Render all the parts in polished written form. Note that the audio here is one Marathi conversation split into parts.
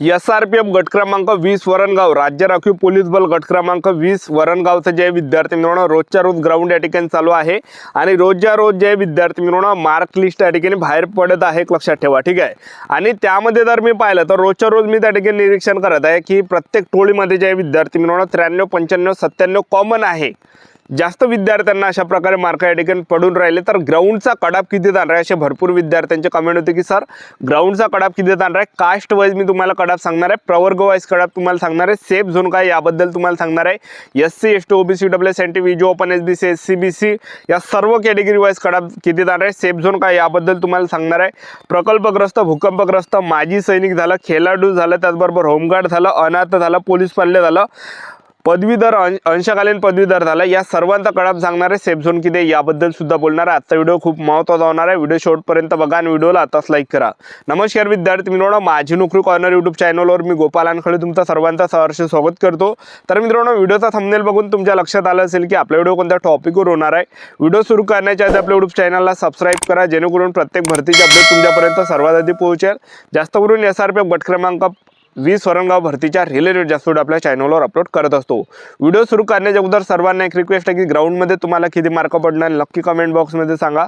SRPF गट क्रमांक 20 वरणगाव राज्य राखीव पोलीस बल गट क्रमांक 20 वरणगावचे जे विद्यार्थी मित्रांनो रोजच्या रोज ग्राउंड या ठिकाणी चालू आहे आणि रोजच्या रोज जे विद्यार्थी मित्रांनो मार्क लिस्ट या ठिकाणी बाहेर पडत आहे, लक्षात ठेवा, ठीक आहे। आणि त्यामध्ये जर मी पाहिलं तर रोजच्या रोज मी त्या ठिकाणी निरीक्षण करत आहे की प्रत्येक टोळीमध्ये जे विद्यार्थी मित्रांनो 93 95 97 कॉमन आहे। जास्त विद्यार्थ्यांना अशा प्रकारे मार्क या ठिकाणी पडून राहिले तर ग्राउंडचा कडाप किती जाणार आहे असे भरपूर विद्यार्थ्यांचे कमेंट होते की सर ग्राउंडचा कडाप किती जाणार आहे। कास्ट वाईज मी तुम्हाला कडाप सांगणार आहे, प्रवर्ग वाईज कडाप तुम्हाला सांगणार आहे, सेफ झोन काय याबद्दल तुम्हाला सांगणार आहे, SC ST OBC WS VJO open SBC SC BC या सर्व कॅटेगरी वाईज कडाप किती जाणार आहे, सेफ झोन काय याबद्दल तुम्हाला सांगणार आहे, प्रकल्पग्रस्त भूकंपग्रस्त माजी सैनिक झालं, खेळाडू झालं, त्याचबरोबर होमगार्ड झालं, अनाथ झालं, पोलीस पाल्य झालं, पदवीधर अंशकालीन पदवीधर झाला, या सर्वांचा कडाप सांगणार आहे, सेफ झोन किती याबद्दल सुद्धा बोलणार आहे। आजचा व्हिडिओ खूप महत्त्वाचा होणार आहे, व्हिडिओ शेवटपर्यंत बघा आणि व्हिडिओला आताच लाईक करा। नमस्कार विद्यार्थी मित्रांनो, माझी नोकरी कॉर्नर यूट्यूब चॅनलवर मी गोपाल अनखळे तुमचं सर्वांचं सहर्ष स्वागत करतो। तर मित्रांनो व्हिडिओचा थंबनेल बघून तुमच्या लक्षात आलं असेल की आपला व्हिडिओ कोणत्या टॉपिकवर होणार आहे। व्हिडिओ सुरू करण्याच्या आधी आपल्या यूट्यूब चॅनलला सबस्क्राईब करा जेणेकरून प्रत्येक भरतीचे अपडेट तुमच्यापर्यंत सर्वात आधी पोहोचेल। जास्त करून SRPF गट क्रमांक 20 वरणगाव भरतीच्या रिलेटेड जास्त व्हिडिओ आपल्या चॅनलवर अपलोड करत असतो। व्हिडिओ सुरू करण्याच्या अगोदर सर्वांना एक रिक्वेस्ट आहे की ग्राउंडमध्ये तुम्हाला किती मार्क पडणार नक्की कमेंट बॉक्समध्ये सांगा।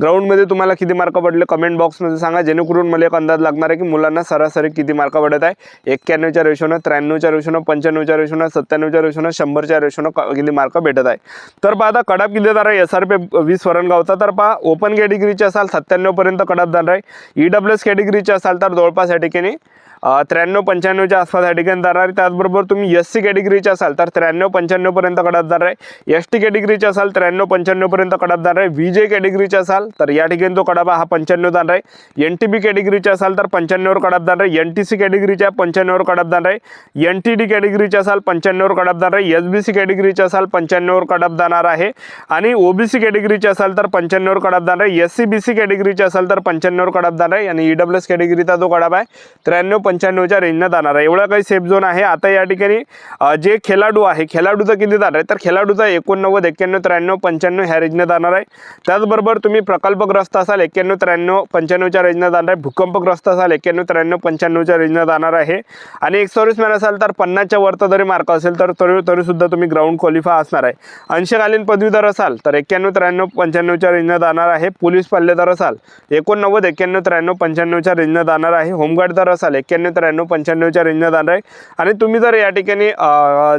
ग्राउंडमध्ये तुम्हाला किती मार्क पडले कमेंट बॉक्समध्ये सांगा जेणेकरून मला एक अंदाज लागणार आहे की मुलांना सरासरी किती मार्क पडत आहे। 91च्या रेशोनं, 93च्या रेशोनं, 95च्या रेशोनं, 97च्या रेशोनं, 100च्या रेशोनं किती मार्क भेटत आहे। तर पहा कडाप किती जाणार आहे SRPF 20 वरणगावचा। तर पहा ओपन कॅटेगरीचे असाल 97 पर्यंत कडाप जाणार आहे, EWS कॅटेगरीचे असाल तर जवळपास या ठिकाणी 93 95च्या आसपास या ठिकाणी जाणार आहे। त्याचबरोबर तुम्ही SC कॅटेगरीचे असाल तर 93 95 पर्यंत कडाप जाणार आहे, ST कॅटेगरीचे असाल 93 95 पर्यंत कडाप जाणार आहे, VJ कॅटेगरीचे असाल तर या ठिकाणी तो कडाप हा 95 जाणार आहे, NTB कॅटेगरीचे असाल तर 95 वर कडाप जाणार आहे, NTC कॅटेगरीच्या 95 वर कडाप जाणार आहे, NTD कॅटेगरीचे असाल 95 वर कडाप जाणार आहे, SBC कॅटेगरीचे असाल 95 वर कडाप जाणार आहे आणि OBC कॅटेगरीचे असाल तर 95 वर कडाप जाणार आहे, SC BC कॅटेगरीचे असाल तर 95 वर कडाप जाणार आहे आणि EWS कॅटेगरीचा जो कडाप आहे 93 95च्या रेंजनं जाणार आहे। एवढा काही सेफ झोन आहे। आता या ठिकाणी जे खेळाडू आहे खेळाडूचा किती जाणार आहे तर खेळाडूचा 89 91 93 95 ह्या रेंजनं जाणार आहे। त्याचबरोबर तुम्ही प्रकल्पग्रस्त असाल 91 93 95च्या रेंजनं जाणार आहे, भूकंपग्रस्त असाल 91 93 95च्या रेंजनं जाणार आहे आणि एक सर्व्हिसमॅन असाल तर 50च्या वरचा जरी मार्क असेल तर तरी सुद्धा तुम्ही ग्राउंड क्वालिफाय असणार आहे। अंशकालीन पदवीधर असाल तर 91 93 95च्या रेंजनं जाणार आहे, पोलीस पाल्यदार असाल 89 91 93 95च्या रेंजनं जाणार आहे, होमगार्डदार असाल 91 93 95च्या रेंजनं जाणार आहे आणि तुम्ही जर या ठिकाणी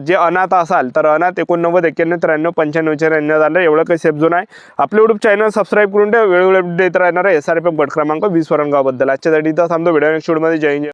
जे अनाथ असाल तर अनाथ 89 91 93 95च्या रेंजनं जाणार आहे। एवढं काही सेफ झोन आहे। आपलं यूट्यूब चॅनल सबस्क्राईब करून ठेवा, वेळोवेळी अपडेट देत राहणार आहे SRPF गट क्रमांक 20 वरणगावबद्दल। आजच्यासाठी इथं थांबतो, व्हिडिओ नेक्स्ट व्हिडिओमध्ये जय हिंद।